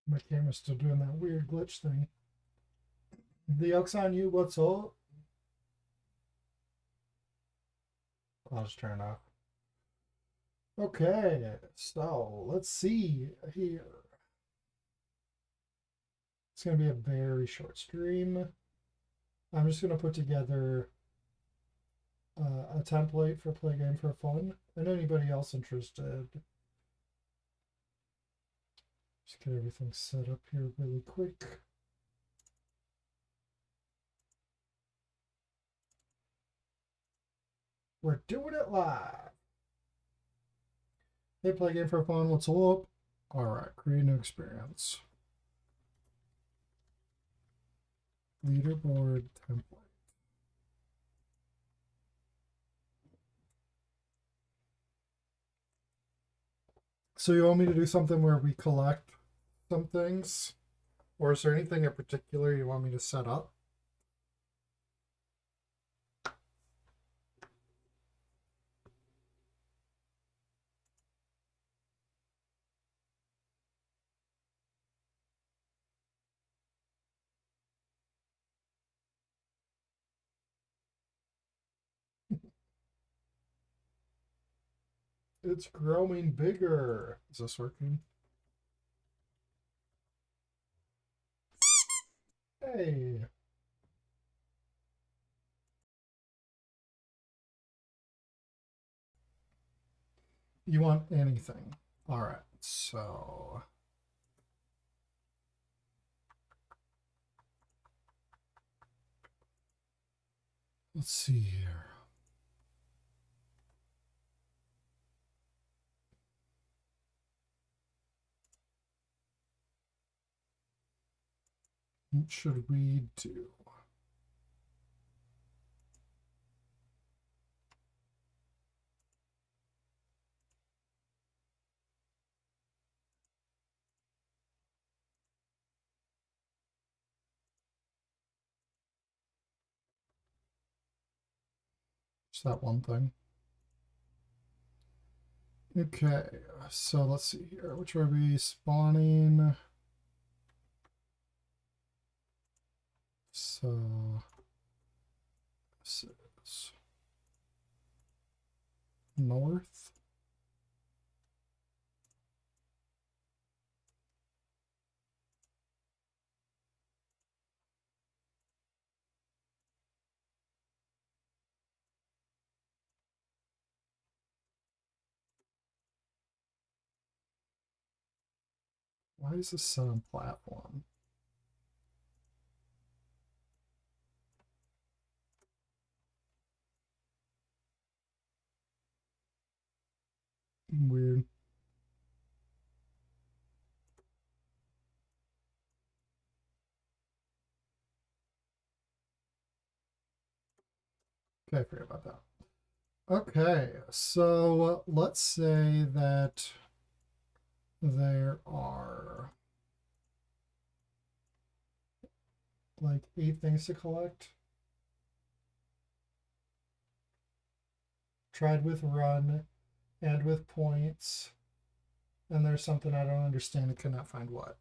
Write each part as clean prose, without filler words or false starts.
My camera's still doing that weird glitch thing. The Elk's on you, what's up? I'll just turn it off. Okay, so let's see here. It's going to be a very short stream. I'm just going to put together a template for Play Game for Fun, and anybody else interested. Just get everything set up here really quick. We're doing it live. Hey, Play Game for Fun, what's up? All right, create a new experience. Leaderboard template. So you want me to do something where we collect some things? Or is there anything in particular you want me to set up? It's growing bigger. Is this working? Hey. You want anything? All right. So let's see here. What should we do? Just that one thing. Okay, so let's see here. Which way are we spawning? So this is north. Why is this set on platform? Weird. Okay, forget about that. Okay, so let's say that there are like 8 things to collect. Tried with run and with points. And there's something I don't understand and cannot find what.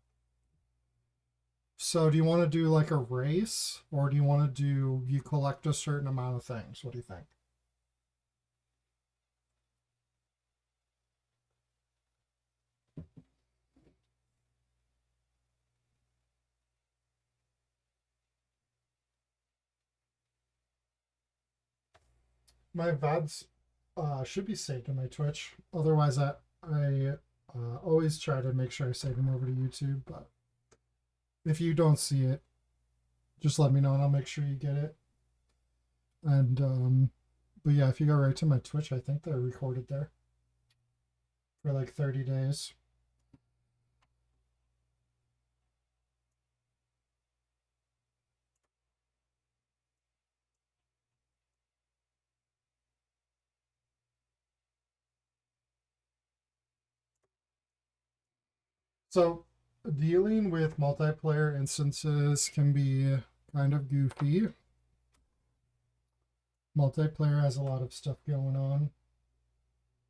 So do you want to do like a race, or do you want to do you collect a certain amount of things? What do you think? My VOD's should be saved in my Twitch. Otherwise, I always try to make sure I save them over to YouTube. But if you don't see it, just let me know and I'll make sure you get it. And but yeah, if you go right to my Twitch, I think they're recorded there for like 30 days. So dealing with multiplayer instances can be kind of goofy. Multiplayer has a lot of stuff going on,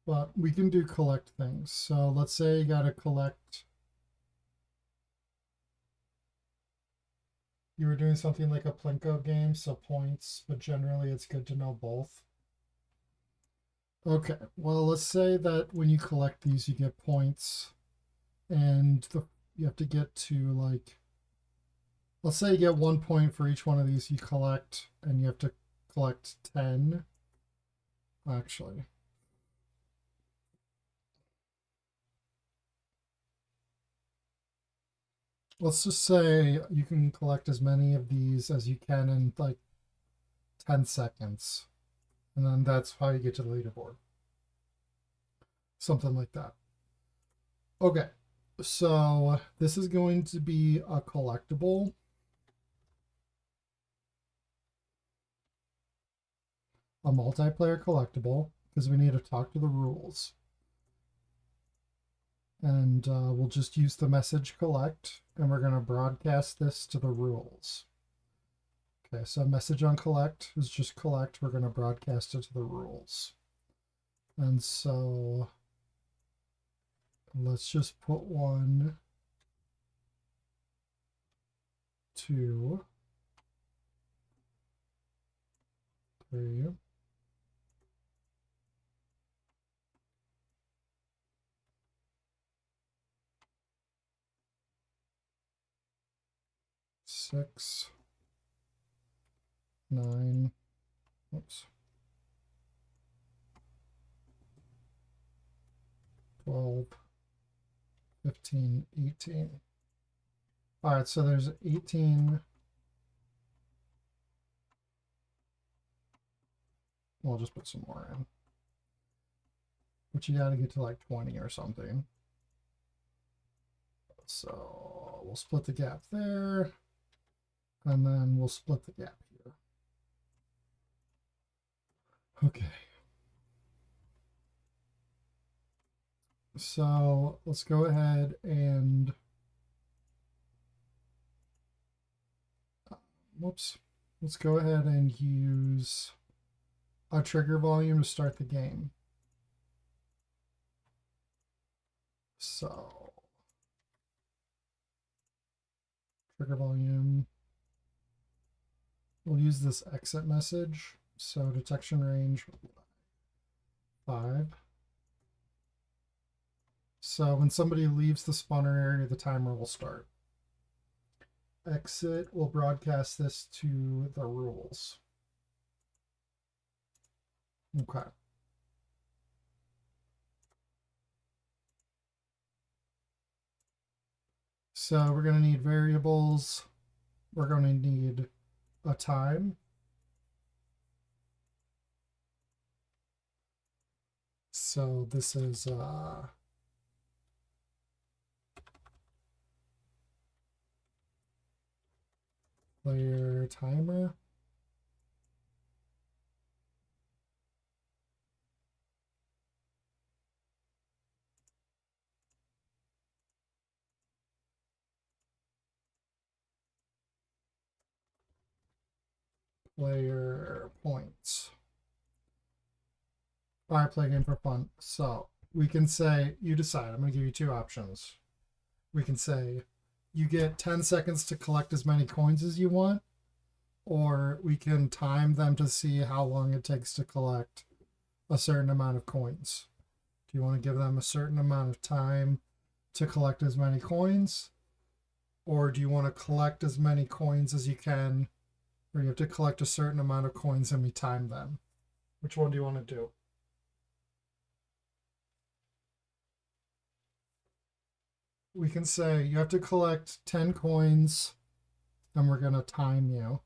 but we can do collect things. So let's say you got to collect. You were doing something like a Plinko game, so points, but generally it's good to know both. Okay, well, let's say that when you collect these, you get points, and you have to get to like, let's say you get 1 point for each one of these you collect, and you have to collect 10. Actually, let's just say you can collect as many of these as you can in like 10 seconds. And then that's how you get to the leaderboard. Something like that. Okay, so this is going to be a collectible. A multiplayer collectible, because we need to talk to the rules. And we'll just use the message collect, and we're going to broadcast this to the rules. Okay, so message on collect is just collect. We're going to broadcast it to the rules. And so let's just put 1, 2, 3, 6, 9, oops, 12, 15, 18. All right, so there's 18. We'll just put some more in. But you got to get to like 20 or something. So we'll split the gap there. And then we'll split the gap here. Okay. So let's go ahead and whoops. Let's go ahead and use a trigger volume to start the game. So trigger volume. We'll use this exit message. So detection range 5. So when somebody leaves the spawner area, the timer will start. Exit will broadcast this to the rules. Okay. So we're going to need variables. We're going to need a time. So this is player timer. Player points. All right, play a game for fun. So we can say, you decide. I'm going to give you 2 options. We can say you get 10 seconds to collect as many coins as you want, or we can time them to see how long it takes to collect a certain amount of coins. Do you want to give them a certain amount of time to collect as many coins, or do you want to collect as many coins as you can, or you have to collect a certain amount of coins and we time them? Which one do you want to do? we can say you have to collect 10 coins and we're going to time you.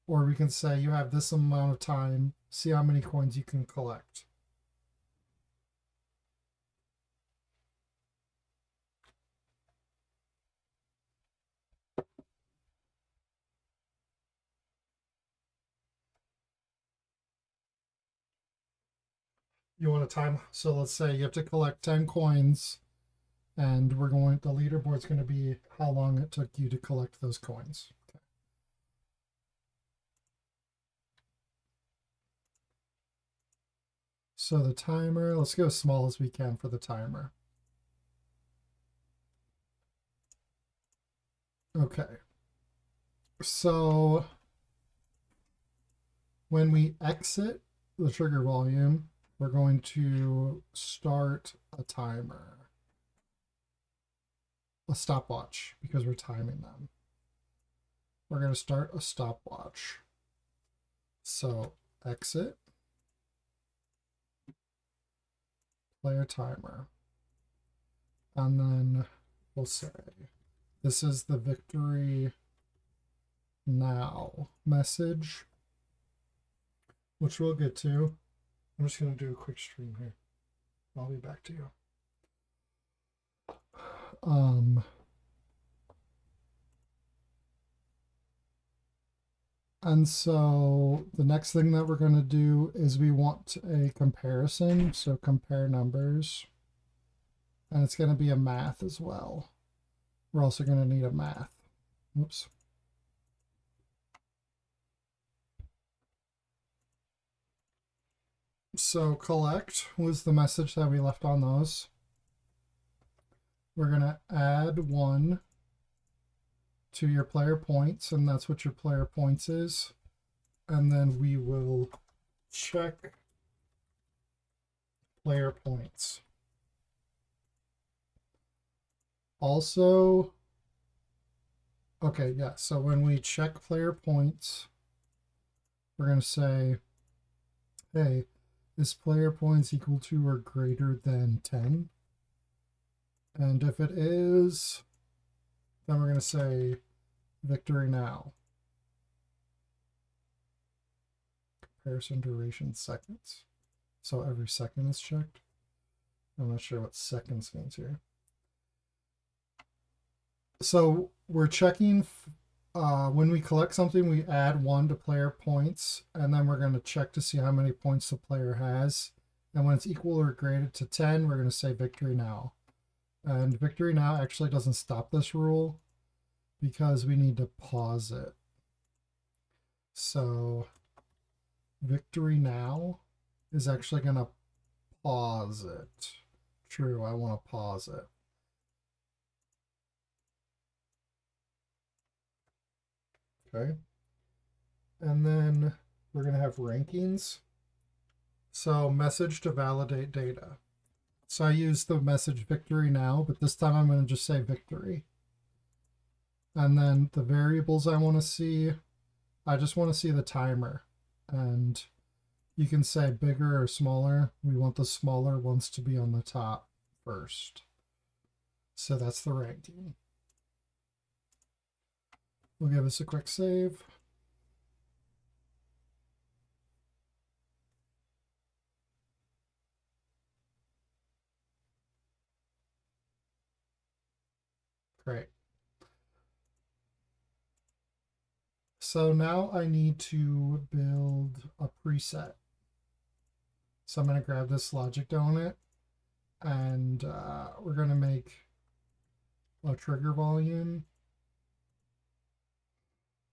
Or we can say you have this amount of time, see how many coins you can collect. You want to time, so let's say you have to collect 10 coins and the leaderboard's going to be how long it took you to collect those coins. Okay. So the timer, let's go as small as we can for the timer. Okay. So when we exit the trigger volume, we're going to start a timer, a stopwatch, because we're timing them. We're going to start a stopwatch. So exit, player timer, and then we'll say this is the victory now message, which we'll get to. I'm just going to do a quick stream here. I'll be back to you. And so the next thing that we're going to do is we want a comparison. So compare numbers. And it's going to be a math as well. We're also going to need a math. Oops. So collect was the message that we left on those. We're going to add 1 to your player points, and that's what your player points is. And then we will check player points. Also, okay, yeah, so when we check player points, we're going to say, hey, is player points equal to or greater than 10? And if it is, then we're going to say victory now. Comparison duration seconds. So every second is checked. I'm not sure what seconds means here. So we're checking when we collect something, we add 1 to player points, and then we're going to check to see how many points the player has. And when it's equal or greater to 10, we're going to say victory now. And victory now actually doesn't stop this rule because we need to pause it. So victory now is actually going to pause it. True, I want to pause it. Okay. And then we're going to have rankings. So message to validate data. So I use the message victory now, but this time I'm going to just say victory. And then the variables I want to see, I just want to see the timer. And you can say bigger or smaller. We want the smaller ones to be on the top first. So that's the ranking. We'll give this a quick save. Great. So now I need to build a preset. So I'm going to grab this logic donut and we're going to make a trigger volume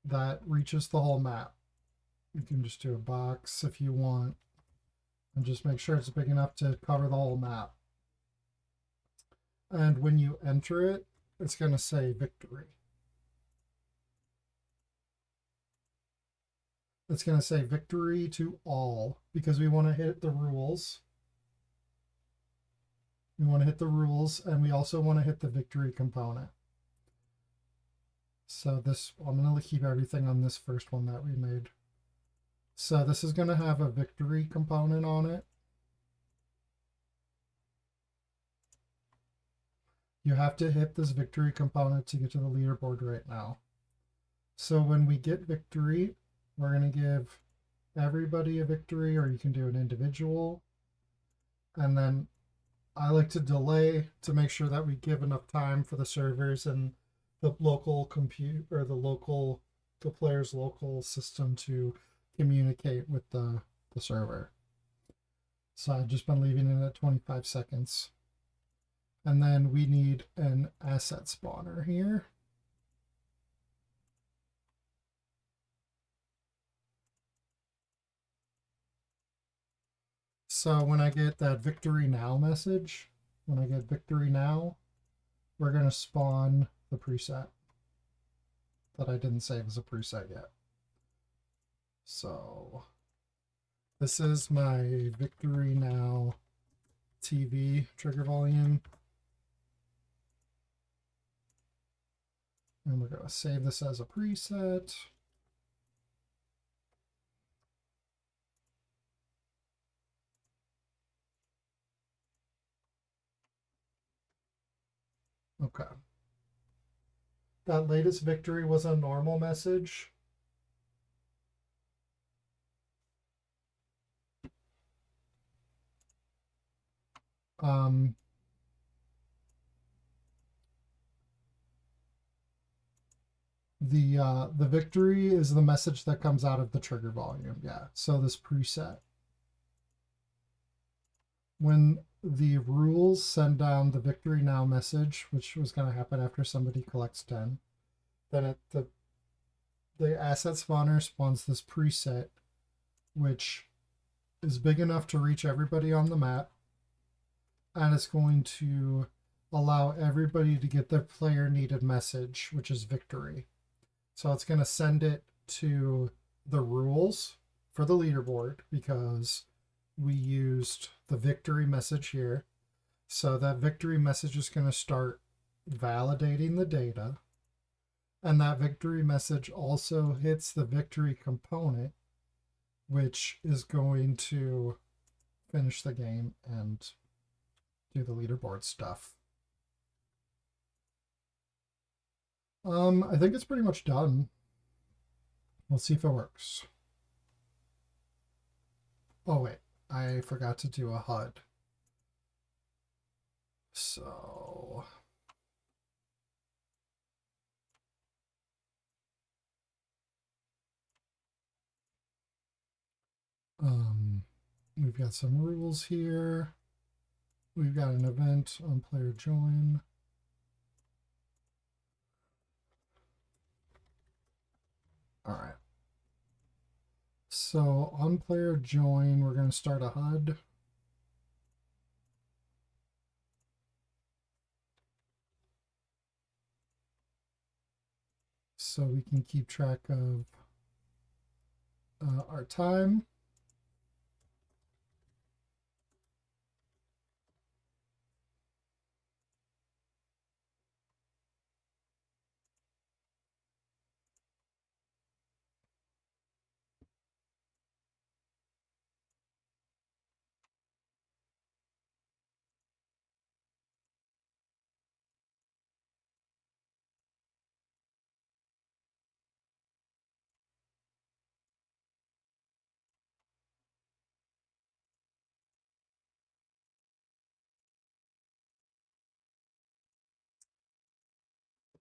that reaches the whole map. You can just do a box if you want and just make sure it's big enough to cover the whole map. And when you enter it, it's going to say victory. It's going to say victory to all because we want to hit the rules. We want to hit the rules and we also want to hit the victory component. So this, I'm going to keep everything on this first one that we made. So this is going to have a victory component on it. You have to hit this victory component to get to the leaderboard right now. So when we get victory, we're going to give everybody a victory, or you can do an individual. And then I like to delay to make sure that we give enough time for the servers and the local compute, or the player's local system to communicate with the server. So I've just been leaving it at 25 seconds. And then we need an asset spawner here. So when I get that victory now message, when I get victory now, we're going to spawn the preset that I didn't save as a preset yet. So this is my victory now TV trigger volume. And we're going to save this as a preset. Okay. That latest victory was a normal message. The victory is the message that comes out of the trigger volume. Yeah. So this preset. When the rules send down the victory now message, which was going to happen after somebody collects 10, then the asset spawner spawns this preset, which is big enough to reach everybody on the map, and it's going to allow everybody to get their player needed message, which is victory. So it's going to send it to the rules for the leaderboard, because we used the victory message here. So that victory message is going to start validating the data. And that victory message also hits the victory component, which is going to finish the game and do the leaderboard stuff. I think it's pretty much done. Let's see if it works. Oh wait, I forgot to do a HUD. So we've got some rules here. We've got an event on player join. All right. So on player join, we're going to start a HUD. So we can keep track of our time.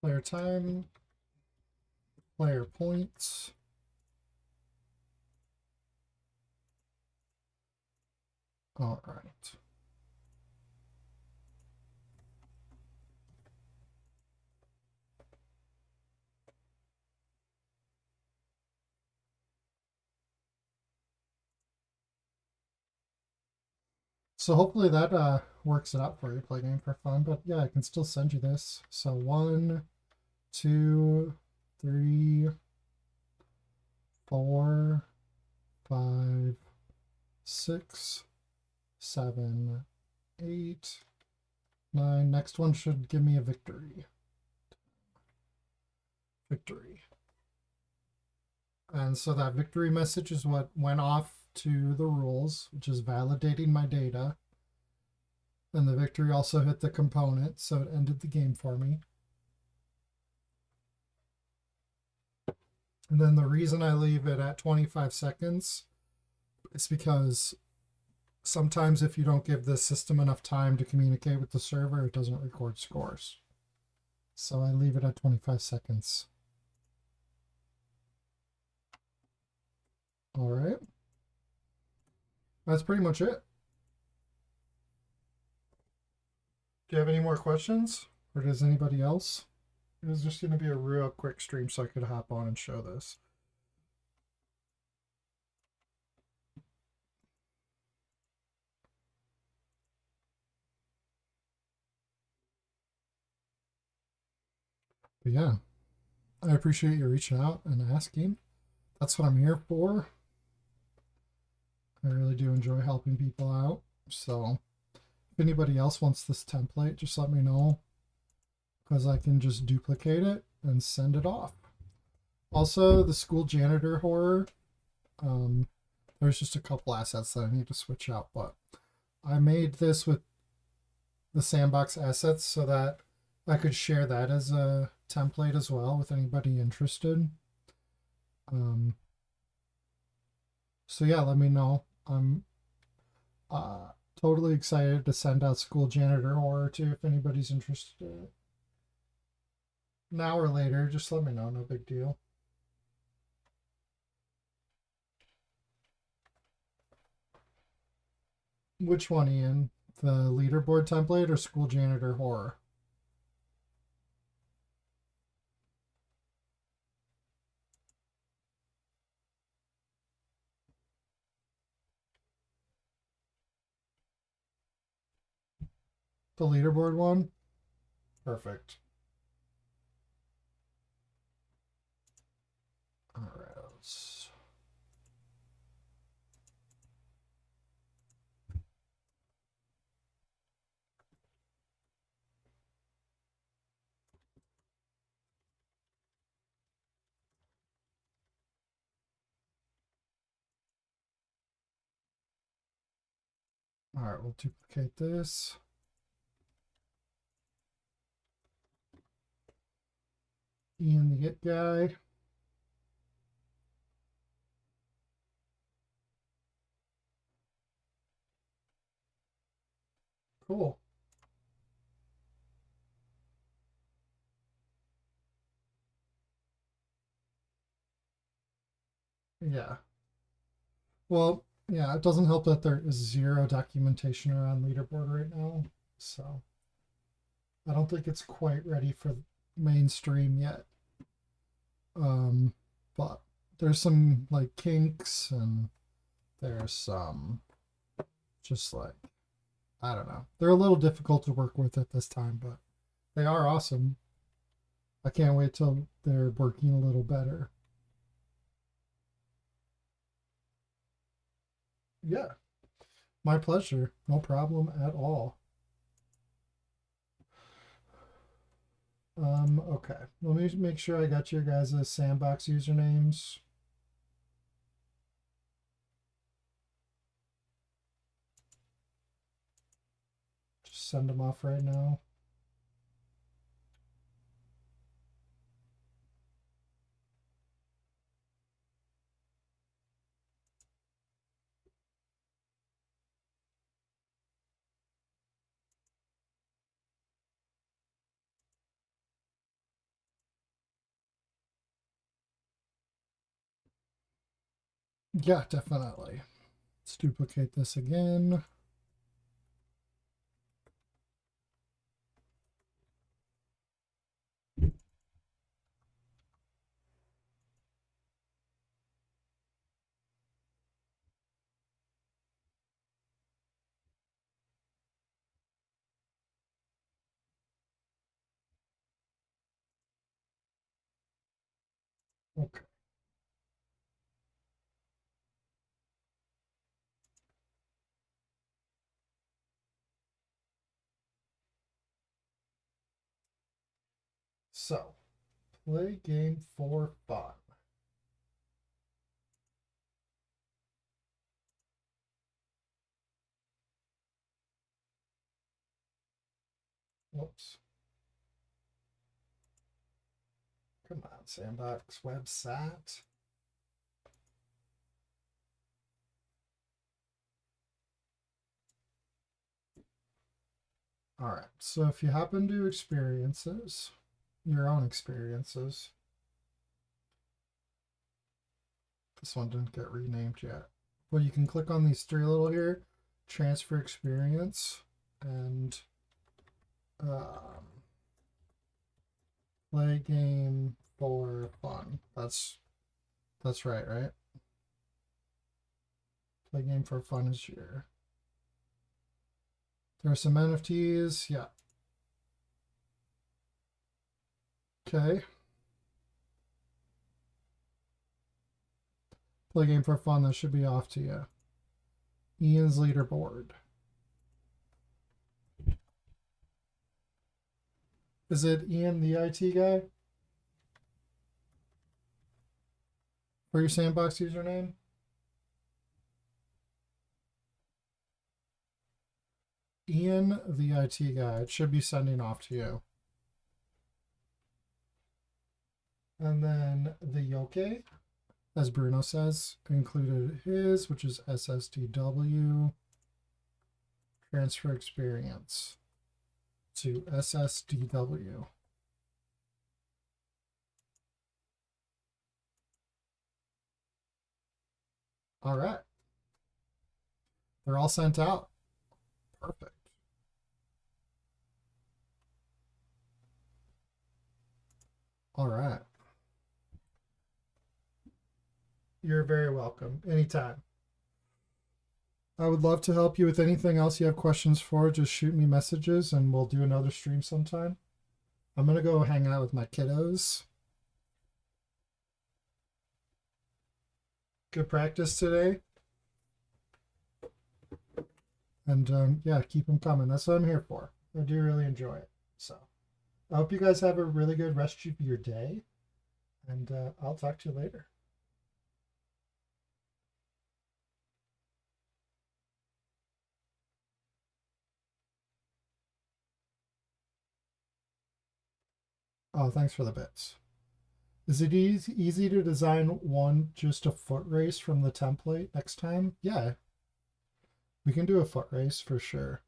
Player time, player points. All right. So hopefully that works it out for you. Play game for fun, but yeah, I can still send you this. So 1, 2, 3, 4, 5, 6, 7, 8, 9. Next one should give me a victory. Victory. And so that victory message is what went off to the rules, which is validating my data. And the victory also hit the component, so it ended the game for me. And then the reason I leave it at 25 seconds is because sometimes if you don't give the system enough time to communicate with the server, it doesn't record scores. So I leave it at 25 seconds. All right. That's pretty much it. Do you have any more questions? Or does anybody else? It was just going to be a real quick stream so I could hop on and show this. But yeah, I appreciate you reaching out and asking. That's what I'm here for. I really do enjoy helping people out. So if anybody else wants this template, just let me know, because I can just duplicate it and send it off. Also, the school janitor horror, there's just a couple assets that I need to switch out, but I made this with the sandbox assets so that I could share that as a template as well with anybody interested. So yeah, let me know. I'm totally excited to send out school janitor horror too if anybody's interested in it. Now or later, just let me know. No big deal. Which one, Ian? The leaderboard template or school janitor horror? The leaderboard one? Perfect. All right. All right, we'll duplicate this. Ian the It guy. Cool. Yeah. Well, yeah, it doesn't help that there is zero documentation around leaderboard right now. So I don't think it's quite ready for mainstream yet. But there's some like kinks and there's some just like, I don't know. They're a little difficult to work with at this time, but they are awesome. I can't wait till they're working a little better. Yeah, my pleasure. No problem at all. Okay. Let me make sure I got your guys' sandbox usernames. Just send them off right now. Yeah, definitely. Let's duplicate this again. Okay. So, play game for fun. Whoops. Come on, Sandbox website. All right, so if you happen to experiences, your own experiences, this one didn't get renamed yet. Well, you can click on these three little here, transfer experience, and play game for fun. That's right, right? Play game for fun is your. There are some NFTs, yeah. Okay. Play game for fun, that should be off to you. Ian's leaderboard. Is it Ian, the IT guy? For your Sandbox username? Ian, the IT guy. It should be sending off to you. And then the yoke, as Bruno says, included his, which is SSDW, transfer experience to SSDW. All right. They're all sent out. Perfect. All right. You're very welcome. Anytime. I would love to help you with anything else you have questions for. Just shoot me messages and we'll do another stream sometime. I'm going to go hang out with my kiddos. Good practice today. And yeah, keep them coming. That's what I'm here for. I do really enjoy it. So I hope you guys have a really good rest of your day. And I'll talk to you later. Oh, thanks for the bits. Is it easy to design one just a foot race from the template next time? Yeah, we can do a foot race for sure.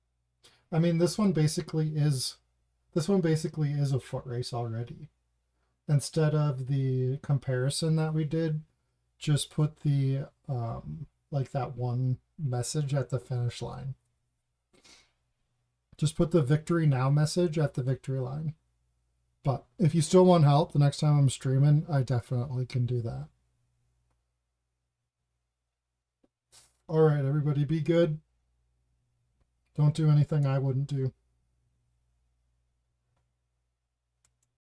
I mean, this one basically is a foot race already. Instead of the comparison that we did, just put the like that one message at the finish line. Just put the victory now message at the victory line. But if you still want help the next time I'm streaming, I definitely can do that. All right, everybody, be good. Don't do anything I wouldn't do.